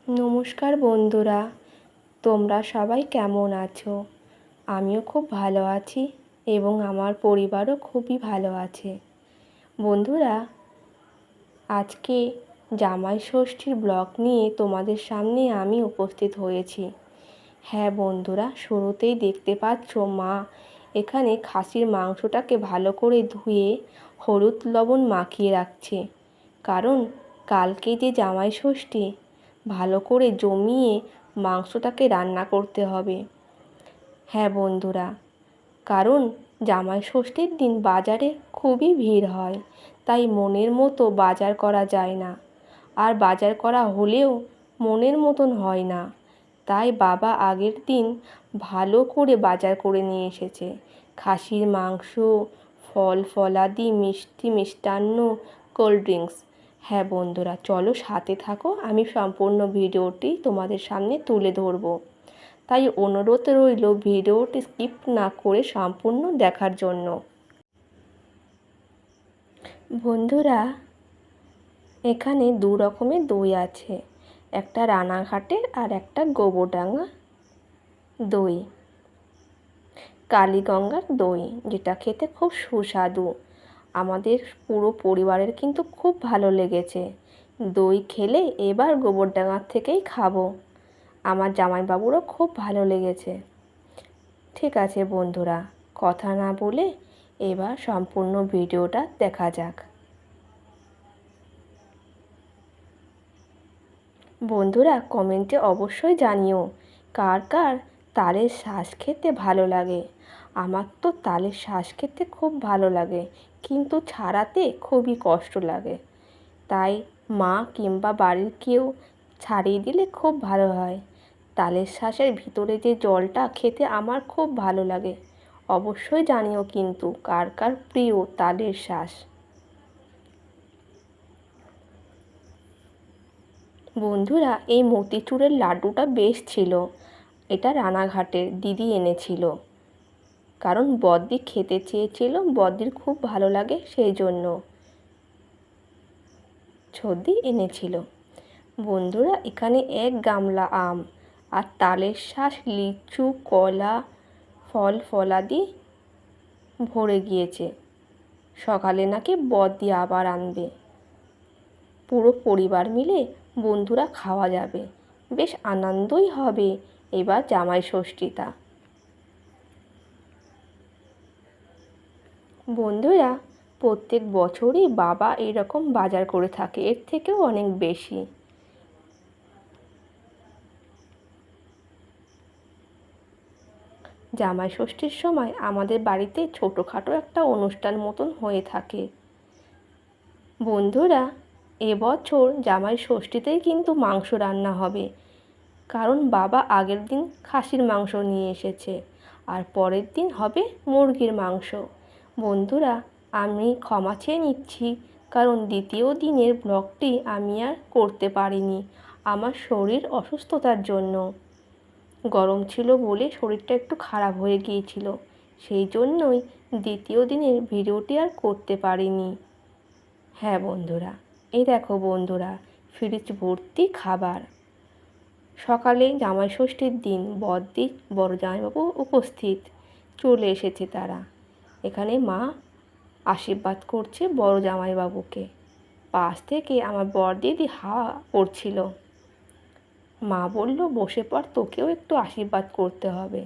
নমস্কার বন্ধুরা, তোমরা সবাই কেমন আছো? আমিও খুব ভালো আছি এবং আমার পরিবারও খুবই ভালো আছে। বন্ধুরা, আজকে জামাই ষষ্ঠীর ব্লগ নিয়ে তোমাদের সামনে আমি উপস্থিত হয়েছি। হ্যাঁ বন্ধুরা, শুরুতেই দেখতে পাচ্ছ মা এখানে খাসির মাংসটাকে ভালো করে ধুয়ে হলুদ লবণ মাখিয়ে রাখছে, কারণ কালকে যে জামাই ষষ্ঠী, ভালো করে জমিয়ে মাংসটাকে রান্না করতে হবে। হ্যাঁ বন্ধুরা, কারণ জামাই ষষ্ঠীর দিন বাজারে খুবই ভিড় হয়, তাই মনের মতো বাজার করা যায় না, আর বাজার করা হলেও মনের মতন হয় না। তাই বাবা আগের দিন ভালো করে বাজার করে নিয়ে এসেছে খাসির মাংস, ফল ফলাদি, মিষ্টি মিষ্টান্ন, কোল্ড ড্রিঙ্কস। হ্যাঁ বন্ধুরা, চলো সাথে থাকো, আমি সম্পূর্ণ ভিডিওটি তোমাদের সামনে তুলে ধরবো। তাই অনুরোধ রইল ভিডিওটি স্কিপ না করে সম্পূর্ণ দেখার জন্য। বন্ধুরা, এখানে দু রকমের দই আছে, একটা রানাঘাটের আর একটা গোবরডাঙ্গা দই, কালীগঙ্গার দই, যেটা খেতে খুব সুস্বাদু। আমাদের পুরো পরিবারের কিন্তু খুব ভালো লেগেছে। দই খেলে এবার গোবরডাঙ্গার থেকেই খাবো। আমার জামাইবাবুরও খুব ভালো লেগেছে। ঠিক আছে বন্ধুরা, কথা না বলে এবার সম্পূর্ণ ভিডিওটা দেখা যাক। বন্ধুরা, কমেন্টে অবশ্যই জানিও কার কার তালের শাঁস খেতে ভালো লাগে। আমার তো তালের শাঁস খেতে খুব ভালো লাগে, কিন্তু ছাড়াতে খুবই কষ্ট লাগে। তাই মা কিংবা বাড়ির কেউ ছাড়িয়ে দিলে খুব ভালো হয়। তালের শাঁসের ভিতরে যে জলটা খেতে আমার খুব ভালো লাগে। অবশ্যই জানিও কিন্তু কার কার প্রিয় তালের শাঁস। বন্ধুরা, এই মতিচুরের লাড্ডুটা বেশ ছিল। এটা রানাঘাটের দিদি এনেছিল, কারণ বড়দি খেতে চেয়েছিল, বড়দির খুব ভালো লাগে সেই জন্য ছর্দি এনেছিল। বন্ধুরা, এখানে এক গামলা আম আর তালের শাঁস, লিচু, কলা, ফল ফলাদি ভরে গিয়েছে। সকালে নাকি বড়দি আবার আনবে। পুরো পরিবার মিলে বন্ধুরা খাওয়া যাবে, বেশ আনন্দই হবে এবার জামাই ষষ্ঠীটা। বন্ধুরা, প্রত্যেক বছরই বাবা এরকম বাজার করে থাকে, এর থেকেও অনেক বেশি। জামাই ষষ্ঠীর সময় আমাদের বাড়িতে ছোটোখাটো একটা অনুষ্ঠান মতন হয়ে থাকে। বন্ধুরা, এবছর জামাই ষষ্ঠীতেই কিন্তু মাংস রান্না হবে, কারণ বাবা আগের দিন খাসির মাংস নিয়ে এসেছে, আর পরের দিন হবে মুরগির মাংস। বন্ধুরা, আমি ক্ষমা চেয়ে নিচ্ছি, কারণ দ্বিতীয় দিনের ব্লগটি আমি আর করতে পারিনি আমার শরীর অসুস্থতার জন্য। গরম ছিল বলে শরীরটা একটু খারাপ হয়ে গিয়েছিল, সেই জন্যই দ্বিতীয় দিনের ভিডিওটি আর করতে পারিনি। হ্যাঁ বন্ধুরা, এই দেখো বন্ধুরা, ফ্রিজ ভর্তি খাবার। সকালে জামাই ষষ্ঠীর দিন বড়দি, বড় জামাইবাবু উপস্থিত, চলে এসেছে তারা। এখানে মা আশীর্বাদ করছে বড় জামাইবাবুকে। পাশ থেকে আমার বড়দিদি হাওয়া করছিল। মা বলল, বসে পড়, তোকেও একটু আশীর্বাদ করতে হবে,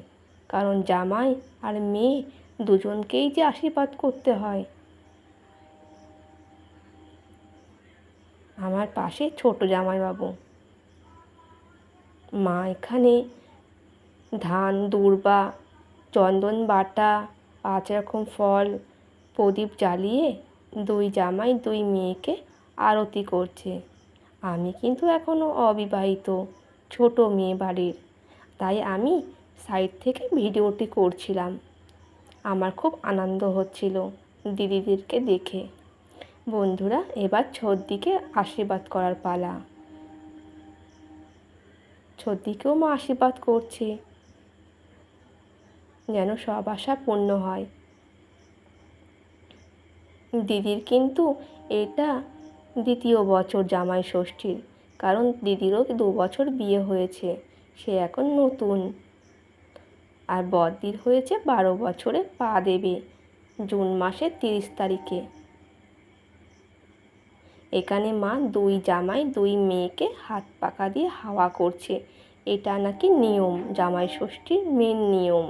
কারণ জামাই আর মেয়ে দুজনকেই যে আশীর্বাদ করতে হয়। আমার পাশে ছোট জামাইবাবু। মা এখানে ধান, দূর্বা, চন্দন বাটা, 5 রকম ফল, প্রদীপ জ্বালিয়ে দুই জামাই দুই মেয়েকে আরতি করছে। আমি কিন্তু এখনও অবিবাহিত, ছোট মেয়ে বাড়ির, তাই আমি সাইড থেকে ভিডিওটি করছিলাম। আমার খুব আনন্দ হচ্ছিল দিদিদেরকে দেখে। বন্ধুরা, এবার ছর্দিকে আশীর্বাদ করার পালা। ছর্দিকেও মা আশীর্বাদ করছে, যেন সব আশা পূর্ণ হয়। দিদির কিন্তু এটা দ্বিতীয় বছর জামাই ষষ্ঠীর, কারণ দিদিরও 2 বছর বিয়ে হয়েছে, সে এখন নতুন। আর বড়দির হয়েছে 12 বছরে পা দেবে জুন মাসের 30 তারিখে। এখানে মা 2 জামাই 2 মেয়েকে হাত পাকা দিয়ে হাওয়া করছে, এটা নাকি নিয়ম, জামাই ষষ্ঠীর মেন নিয়ম।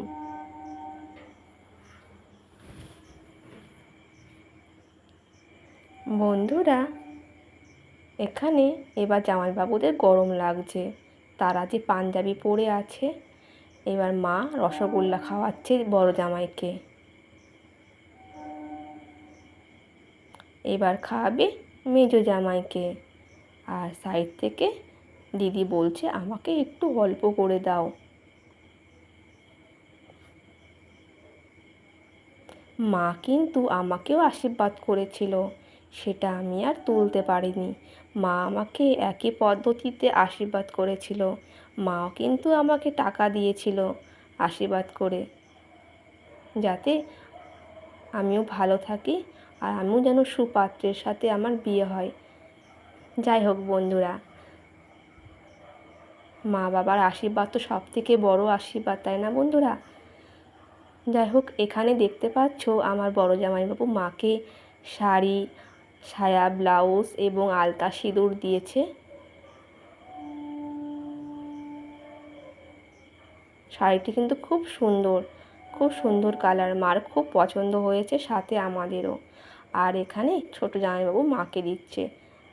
বন্ধুরা, এখানে এবার জামাইবাবুদের গরম লাগছে, তারা যে পাঞ্জাবি পরে আছে। এবার মা রসগোল্লা খাওয়াচ্ছে বড় জামাইকে, এবার খাওয়াবে মেজো জামাইকে। আর সাইড থেকে দিদি বলছে আমাকে একটু অল্প করে দাও। মা কিন্তু আমাকেও আশীর্বাদ করেছিল, সেটা আমি আর তুলতে পারিনি। মা আমাকে একই পদ্ধতিতে আশীর্বাদ করেছিল, মাও কিন্তু আমাকে টাকা দিয়েছিল আশীর্বাদ করে, যাতে আমিও ভালো থাকি আর আমিও যেন সুপাত্রের সাথে আমার বিয়ে হয়। যাই হোক বন্ধুরা, মা বাবার আশীর্বাদ তো সবথেকে বড় আশীর্বাদ, তাই না বন্ধুরা? যাই হোক, এখানে দেখতে পাচ্ছ আমার বড় জামাইবাবু মাকে শাড়ি, সায়া, ব্লাউজ এবং আলতা সিঁদুর দিয়েছে। শাড়িটি কিন্তু খুব সুন্দর, খুব সুন্দর কালার, মার খুব পছন্দ হয়েছে, সাথে আমাদেরও। আর এখানে ছোট জামাইবাবু মাকে দিচ্ছে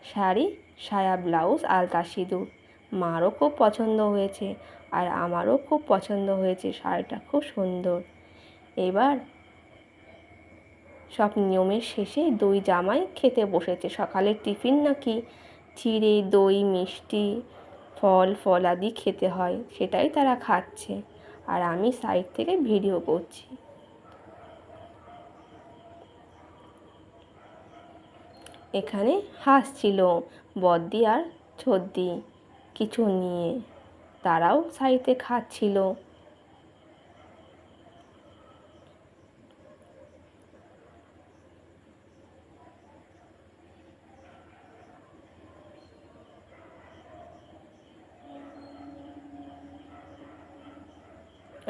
শাড়ি, সায়া, ব্লাউজ, আলতা সিঁদুর। মারও খুব পছন্দ হয়েছে আর আমারও খুব পছন্দ হয়েছে, শাড়িটা খুব সুন্দর। এবার সব নিয়মের শেষে 2 জামাই খেতে বসেছে। সকালের টিফিন নাকি চিড়ে, দই, মিষ্টি, ফল ফলাদি খেতে হয়, সেটাই তারা খাচ্ছে আর আমি সাইড থেকে ভিডিও করছি। এখানে হাসছিল বড়দি আর ছোড়দি কিছু নিয়ে, তারাও সাইডে খাচ্ছিল।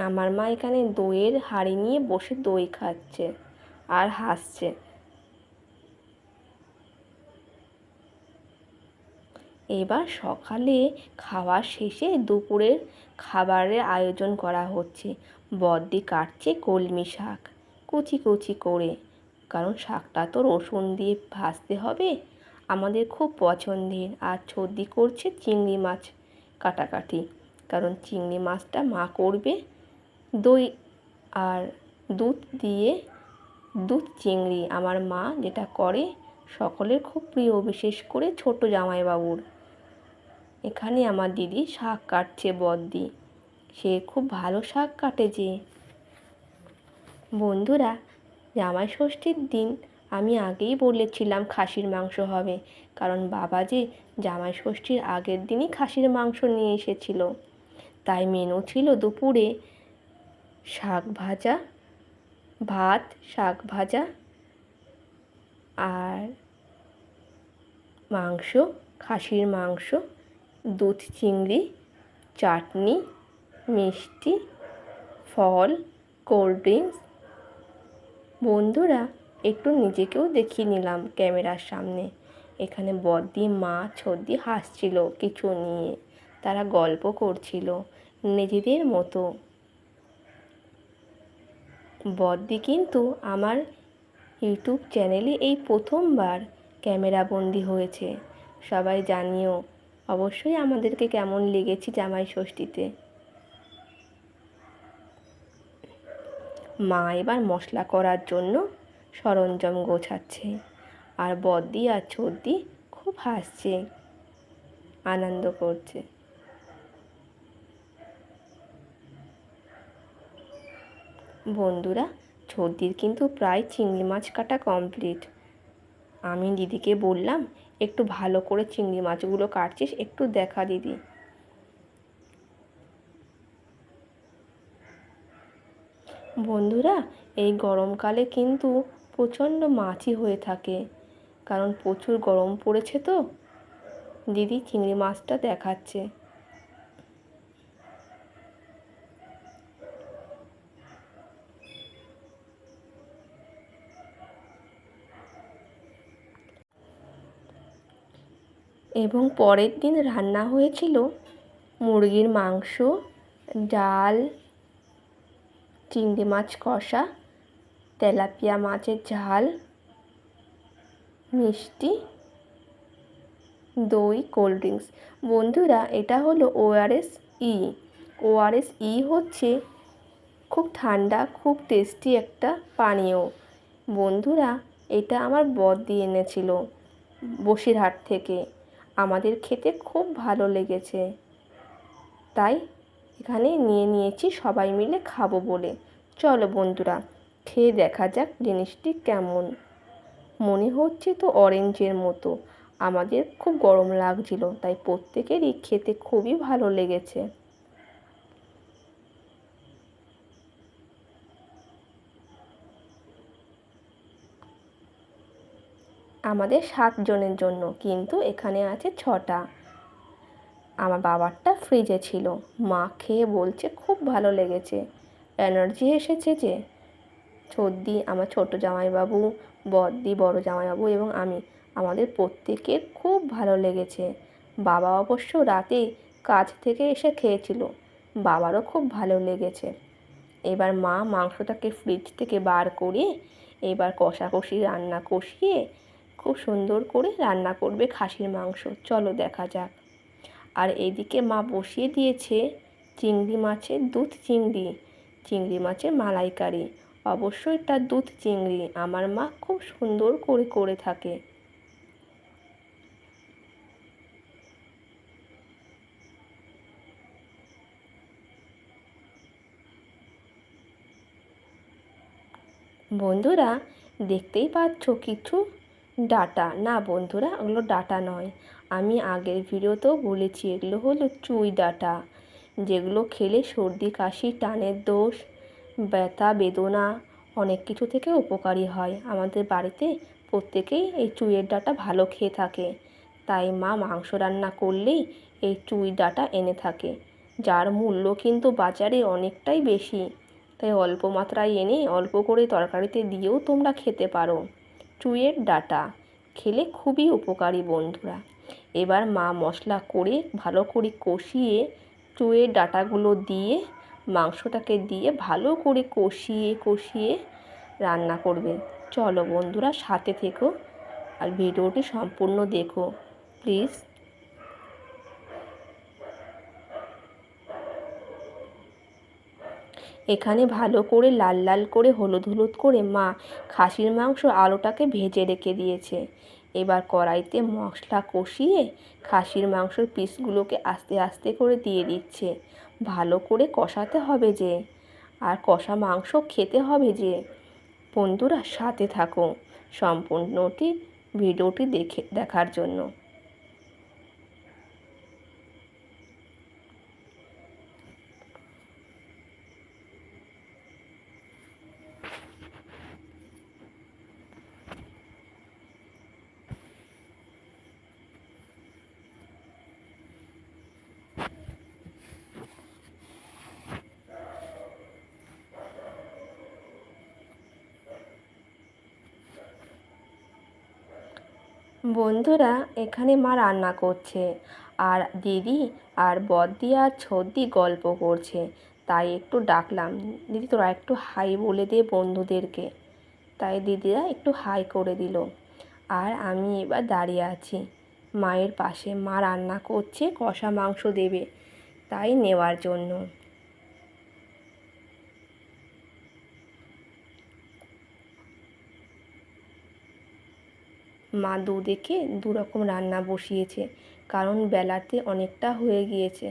আমার মা এখানে দইয়ের হাঁড়ি নিয়ে বসে দই খাচ্ছে আর হাসছে। এবার সকালে খাওয়া শেষে দুপুরের খাবারের আয়োজন করা হচ্ছে। বড়দি কাটছে কলমি শাক কুচি কুচি করে, কারণ শাকটা তো রসুন দিয়ে ভাজতে হবে, আমাদের খুব পছন্দের। আর ছোড়দি করছে চিংড়ি মাছ কাটাকাটি, কারণ চিংড়ি মাছটা মা করবে দই আর দুধ দিয়ে। দুধ চিংড়ি আমার মা যেটা করে সকলের খুব প্রিয়, বিশেষ করে ছোট জামাইবাবুর। এখানে আমার দিদি শাক কাটছে, বড়দি সে খুব ভালো শাক কাটে যে। বন্ধুরা, জামাই ষষ্ঠীর দিন আমি আগেই বলেছিলাম খাসির মাংস হবে, কারণ বাবা যে জামাই ষষ্ঠীর আগের দিনই খাসির মাংস নিয়ে এসেছিল। তাই মেনু ছিল দুপুরে শাক ভাজা, ভাত, শাক ভাজা আর মাংস, খাসির মাংস, দুধ চিংড়ি, চাটনি, মিষ্টি, ফল, কোল্ড ড্রিঙ্কস। বন্ধুরা, একটু নিজেকেও দেখিয়ে নিলাম ক্যামেরার সামনে। এখানে বড়দি, মা, ছোড়দি হাসছিল কিছু নিয়ে, তারা গল্প করছিল নিজেদের মতো। বড়দি কিন্তু আমার ইউটিউব চ্যানেলে এই প্রথমবার ক্যামেরাবন্দি হয়েছে। সবাই জানিও অবশ্যই আমাদেরকে কেমন লেগেছে জামাই ষষ্ঠীতে। মা এবার মশলা করার জন্য সরঞ্জাম গোছাচ্ছে আর বড়দি আর ছোড়দি খুব হাসছে, আনন্দ করছে। বন্ধুরা, ছোড়দির কিন্তু প্রায় চিংড়ি মাছ কাটা কমপ্লিট। আমি দিদিকে বললাম একটু ভালো করে চিংড়ি মাছগুলো কাটছিস, একটু দেখা দিদি। বন্ধুরা, এই গরমকালে কিন্তু প্রচণ্ড মাছি হয়ে থাকে, কারণ প্রচুর গরম পড়েছে তো। দিদি চিংড়ি মাছটা দেখাচ্ছে। এবং পরের দিন রান্না হয়েছিল মুরগির মাংস, ডাল, চিংড়ি মাছ কষা, তেলাপিয়া মাছের ঝাল, মিষ্টি, দই, কোল্ড ড্রিঙ্কস। বন্ধুরা, এটা হলো ওআরএস হচ্ছে খুব ঠান্ডা, খুব টেস্টি একটা পানীয়। বন্ধুরা, এটা আমার বড়দি এনেছিল বসিরহাট থেকে। আমাদের খেতে খুব ভালো লেগেছে, তাই এখানে নিয়ে নিয়েছি সবাই মিলে খাবো বলে। চলো বন্ধুরা, খেয়ে দেখা যাক জিনিসটি কেমন। মনে হচ্ছে তো অরেঞ্জের মতো। আমাদের খুব গরম লাগছিল, তাই প্রত্যেকেরই খেতে খুবই ভালো লেগেছে। আমাদের 7 জনের জন্য, কিন্তু এখানে আছে 6টা। আমার বাবারটা ফ্রিজে ছিল। মা খেয়ে বলছে খুব ভালো লেগেছে, এনার্জি এসেছে যে। সর্দি, আমার ছোট জামাইবাবু, বড়দি, বড় জামাইবাবু এবং আমি, আমাদের প্রত্যেকের খুব ভালো লেগেছে। বাবা অবশ্য রাতে কাজ থেকে এসে খেয়েছিল, বাবারও খুব ভালো লেগেছে। এবার মা মাংসটাকে ফ্রিজ থেকে বার করে এবার কষাকষি রান্না কষিয়ে খুব সুন্দর করে রান্না করবে খাসির মাংস। চলো দেখা যাক। আর এদিকে মা বসিয়ে দিয়েছে চিংড়ি মাছের চিংড়ি মাছের মালাইকারি। অবশ্যই এটা দুধ চিংড়ি, আমার মা খুব সুন্দর করে করে থাকে। বন্ধুরা, দেখতেই পাচ্ছ কিছু ডাটা। না বন্ধুরা, ওগুলো ডাটা নয়। আমি আগের ভিডিওতেও বলেছি এগুলো হলো চুই ডাটা, যেগুলো খেলে সর্দি কাশি, টানের দোষ, ব্যথা বেদনা অনেক কিছু থেকে উপকারী হয়। আমাদের বাড়িতে প্রত্যেকেই এই চুইয়ের ডাটা ভালো খেয়ে থাকে, তাই মা মাংস রান্না করলেই এই চুই ডাটা এনে থাকে, যার মূল্য কিন্তু বাজারে অনেকটাই বেশি। তাই অল্প মাত্রায় এনে অল্প করে তরকারিতে দিয়েও তোমরা খেতে পারো। চুইয়ের ডাঁটা খেলে খুবই উপকারী বন্ধুরা। এবার মা মশলা করে ভালো করে কষিয়ে চুইয়ের ডাঁটাগুলো দিয়ে মাংসটাকে দিয়ে ভালো করে কষিয়ে কষিয়ে রান্না করবে। চলো বন্ধুরা, সাথে থেকো আর ভিডিওটি সম্পূর্ণ দেখো প্লিজ। এখানে ভালো করে লাল লাল করে হলুদ হলুদ করে মা খাসির মাংস আলুটাকে ভেজে রেখে দিয়েছে। এবার কড়াইতে মশলা কষিয়ে খাসির মাংসের পিসগুলোকে আস্তে আস্তে করে দিয়ে দিচ্ছে। ভালো করে কষাতে হবে যে, আর কষা মাংস খেতে হবে যে। বন্ধুরা, সাথে থাকো সম্পূর্ণটি ভিডিওটি দেখার জন্য। বন্ধুরা, এখানে মা রান্না করছে আর দিদি আর বড়দি আর ছোটদি গল্প করছে, তাই একটু ডাকলাম। দিদি তোরা একটু হাই বলে দে বন্ধুদেরকে। তাই দিদিরা একটু হাই করে দিল। আর আমি এবার দাঁড়িয়ে আছি মায়ের পাশে। মা রান্না করছে, কষা মাংস দেবে, তাই নেওয়ার জন্য। মা দুদিকে দু রকম রান্না বসিয়েছে, কারণ বেলাতে অনেকটা হয়ে গিয়েছে।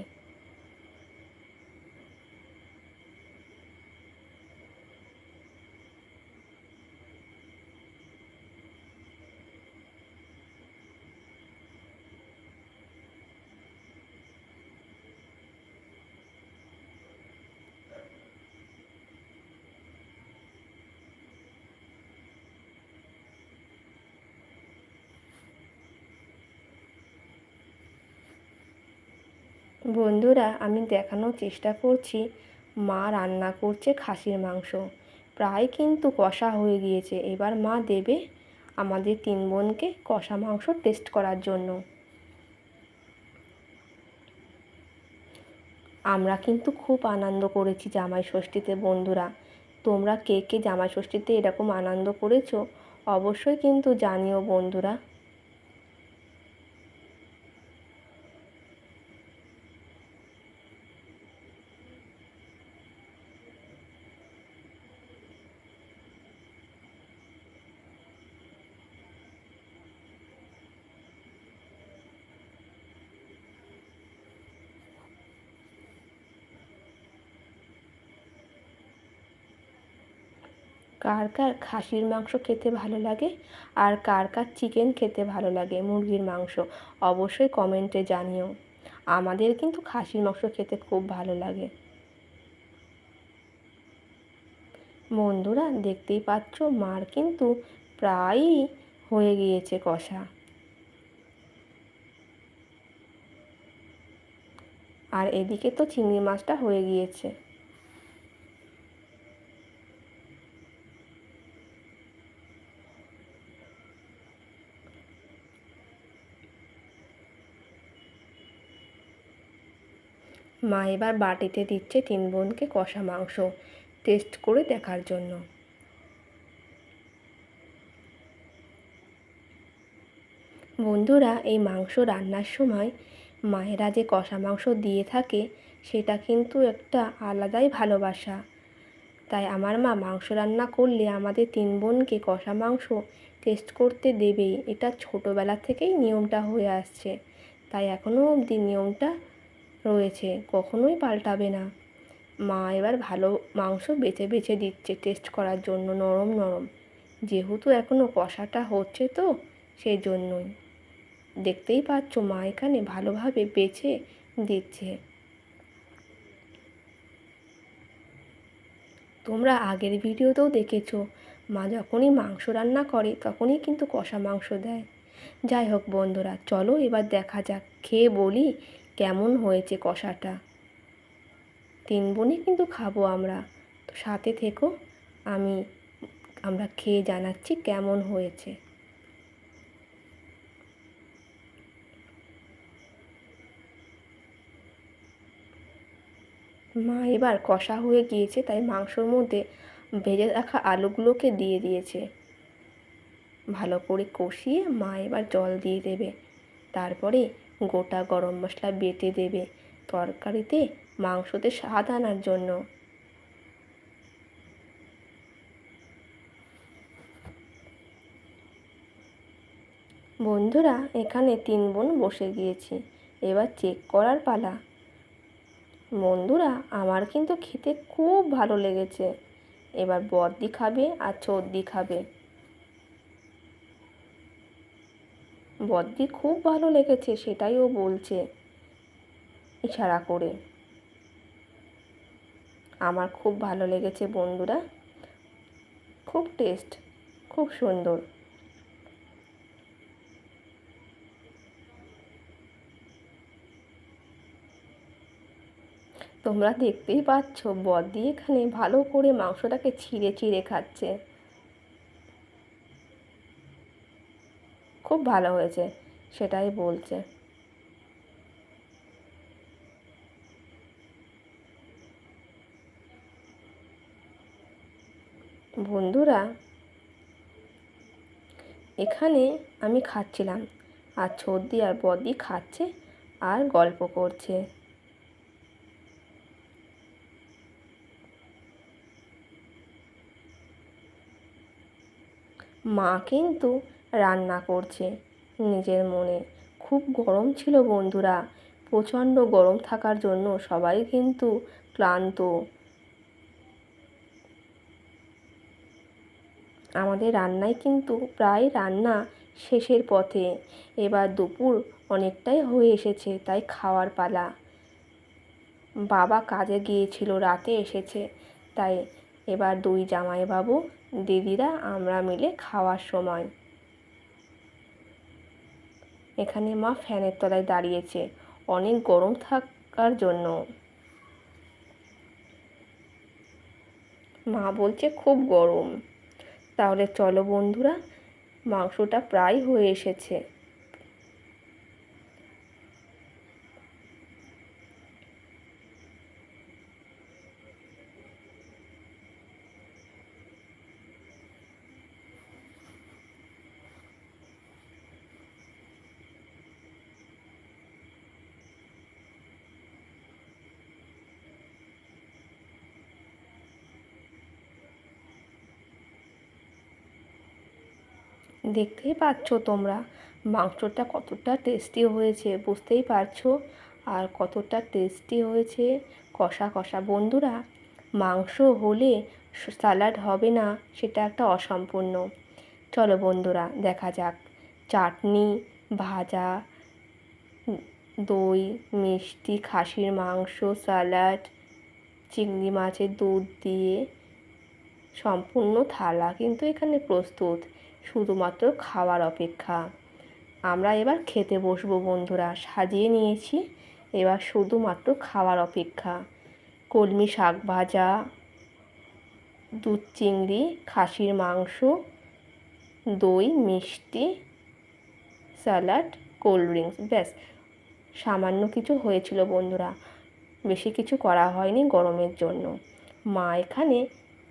বন্ধুরা, আমি দেখানোর চেষ্টা করছি মা রান্না করছে খাসির মাংস। প্রায় কিন্তু কষা হয়ে গিয়েছে। এবার মা দেবে আমাদের 3 বোনকে কষা মাংস টেস্ট করার জন্য। আমরা কিন্তু খুব আনন্দ করেছি জামাই ষষ্ঠীতে বন্ধুরা। তোমরা কে কে জামাই ষষ্ঠীতে এরকম আনন্দ করেছো অবশ্যই কিন্তু জানিও বন্ধুরা। কার কার খাসির মাংস খেতে ভালো লাগে আর কার কার চিকেন খেতে ভালো লাগে, মুরগির মাংস, অবশ্যই কমেন্টে জানিও। আমাদের কিন্তু খাসির মাংস খেতে খুব ভালো লাগে। বন্ধুরা, দেখতেই পাচ্ছ মার কিন্তু প্রায়ই হয়ে গিয়েছে কষা। আর এদিকে তো চিংড়ি মাছটা হয়ে গিয়েছে। মা এবার বাটিতে দিচ্ছে 3 বোনকে কষা মাংস টেস্ট করে দেখার জন্য। বন্ধুরা, এই মাংস রান্নার সময় মায়েরা যে কষা মাংস দিয়ে থাকে সেটা কিন্তু একটা আলাদাই ভালোবাসা। তাই আমার মা মাংস রান্না করলে আমাদের 3 বোনকে কষা মাংস টেস্ট করতে দেবেই। এটা ছোটোবেলা থেকেই নিয়মটা হয়ে আসছে, তাই এখনও অবধি নিয়মটা রয়েছে, কখনোই পাল্টাবে না। মা এবার ভালো মাংস বেছে বেছে দিচ্ছে টেস্ট করার জন্য, নরম নরম, যেহেতু এখনও কষাটা হচ্ছে তো সেই জন্যই। দেখতেই পাচ্ছ মা এখানে ভালোভাবে বেছে দিচ্ছে। তোমরা আগের ভিডিওতেও দেখেছো মা যখনই মাংস রান্না করে তখনই কিন্তু কষা মাংস দেয়। যাই হোক বন্ধুরা, চলো এবার দেখা যাক, খেয়ে বলি কেমন হয়েছে কষাটা। 3 বোনই কিন্তু খাবো আমরা, তো সাথে থেকো, আমরা খেয়ে জানাচ্ছি কেমন হয়েছে। মা এবার কষা হয়ে গিয়েছে তাই মাংসর মধ্যে ভেজে রাখা আলুগুলোকে দিয়ে দিয়েছে। ভালো করে কষিয়ে মা এবার জল দিয়ে দেবে, তারপরে গোটা গরম মশলা বেটে দেবে তরকারিতে মাংসতে স্বাদ আনার জন্য। বন্ধুরা, এখানে 3 বোন বসে গিয়েছি, এবার চেক করার পালা। বন্ধুরা, আমার কিন্তু খেতে খুব ভালো লেগেছে। এবার বড়দি খাবে আর ছোড়দি খাবে। বড়দির খুব ভালো লেগেছে সেটাই ও বলছে ইশারা করে। আমার খুব ভালো লেগেছে বন্ধুরা, খুব টেস্ট, খুব সুন্দর। তোমরা দেখতেই পাচ্ছ বড়দি এখানে ভালো করে মাংসটাকে ছিঁড়ে ছিঁড়ে খাচ্ছে। খুব ভালো হয়েছে সেটাই বলছে। বন্ধুরা, এখানে আমি খাচ্ছিলাম আর ছোড়দি আর বড়দি খাচ্ছে আর গল্প করছে। মা কিন্তু রান্না করছে নিজের মনে। খুব গরম ছিল বন্ধুরা, প্রচণ্ড গরম থাকার জন্য সবাই কিন্তু ক্লান্ত। আমাদের রান্নায় কিন্তু প্রায় রান্না শেষের পথে। এবার দুপুর অনেকটাই হয়ে এসেছে তাই খাওয়ার পালা। বাবা কাজে গিয়েছিল, রাতে এসেছে, তাই এবার 2 জামাইবাবু দিদিরা আমরা মিলে খাওয়ার সময়। এখানে মা ফ্যানের তলায় দাঁড়িয়েছে, অনেক গরম জন্য। মা বলছে খুব গরম। তাহলে চলো বন্ধুরা, মাংসটা প্রায় হয়ে এসেছে। দেখতেই পাচ্ছ তোমরা মাংসটা কতটা টেস্টি হয়েছে, বুঝতেই পারছো। আর কতটা টেস্টি হয়েছে, কষা কষা। বন্ধুরা, মাংস হলে স্যালাড হবে না, সেটা একটা অসম্পূর্ণ। চলো বন্ধুরা, দেখা যাক। চাটনি, ভাজা, দই, মিষ্টি, খাসির মাংস, স্যালাড, চিংড়ি মাছের দুধ দিয়ে সম্পূর্ণ থালা কিন্তু এখানে প্রস্তুত, শুধুমাত্র খাওয়ার অপেক্ষা। আমরা এবার খেতে বসবো বন্ধুরা, সাজিয়ে নিয়েছি, এবার শুধুমাত্র খাওয়ার অপেক্ষা। কলমি শাক ভাজা, দুধ চিংড়ি, খাসির মাংস, দই, মিষ্টি, স্যালাড, কোল্ড ড্রিঙ্কস, ব্যাস। সামান্য কিছু হয়েছিল বন্ধুরা, বেশি কিছু করা হয়নি গরমের জন্য। মা এখানে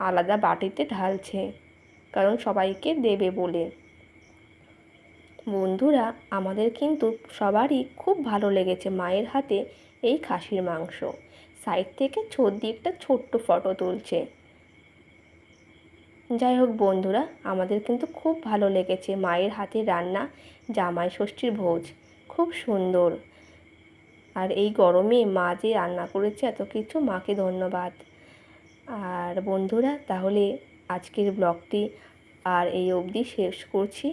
আলাদা বাটিতে ঢালছে, কারণ সবাইকে দেবে বলে। বন্ধুরা, আমাদের কিন্তু সবারই খুব ভালো লেগেছে মায়ের হাতে এই খাসির মাংস। সাইড থেকে ছর্দি একটা ছোট্ট ফটো তুলছে। যাই হোক বন্ধুরা, আমাদের কিন্তু খুব ভালো লেগেছে মায়ের হাতে রান্না জামাই ষষ্ঠীর ভোজ, খুব সুন্দর। আর এই গরমে মা যে রান্না করেছে এত কিছু, মাকে ধন্যবাদ। আর বন্ধুরা, তাহলে আজকের ব্লগটি আর এই অবধি শেষ করছি।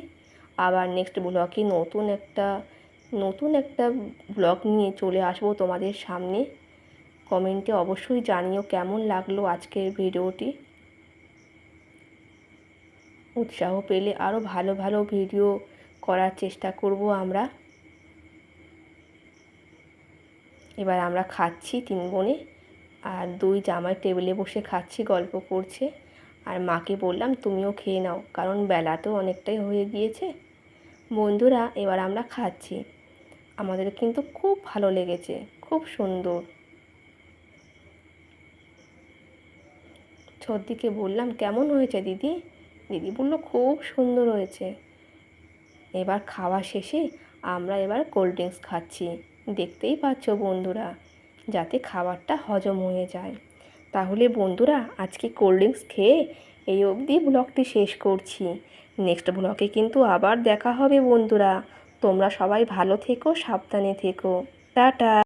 আবার নেক্সট ব্লগে নতুন একটা ব্লগ নিয়ে চলে আসবো তোমাদের সামনে। কমেন্টে অবশ্যই জানিও কেমন লাগলো আজকের ভিডিওটি। উৎসাহ পেলে আরও ভালো ভালো ভিডিও করার চেষ্টা করব আমরা। এবার আমরা খাচ্ছি তিন বোনে, আর দুই জামাই টেবিলে বসে খাচ্ছি, গল্প করছে। আর মাকে বললাম তুমিও খেয়ে নাও, কারণ বেলা তো অনেকটাই হয়ে গিয়েছে। বন্ধুরা, এবার আমরা খাচ্ছি। আমাদের কিন্তু খুব ভালো লেগেছে, খুব সুন্দর। ছর্দিকে বললাম কেমন হয়েছে দিদি, দিদি বলল খুব সুন্দর হয়েছে। এবার খাওয়া শেষে আমরা এবার কোল্ড ড্রিঙ্কস খাচ্ছি, দেখতেই পাচ্ছ বন্ধুরা, যাতে খাবারটা হজম হয়ে যায়। তাহলে বন্ধুরা, আজকে কোল্ড ড্রিঙ্কস খেয়ে এই অবধি ব্লগটি শেষ করছি। নেক্সট ব্লগে কিন্তু আবার দেখা হবে বন্ধুরা। তোমরা সবাই ভালো থেকো, সাবধানে থেকো। টাটা।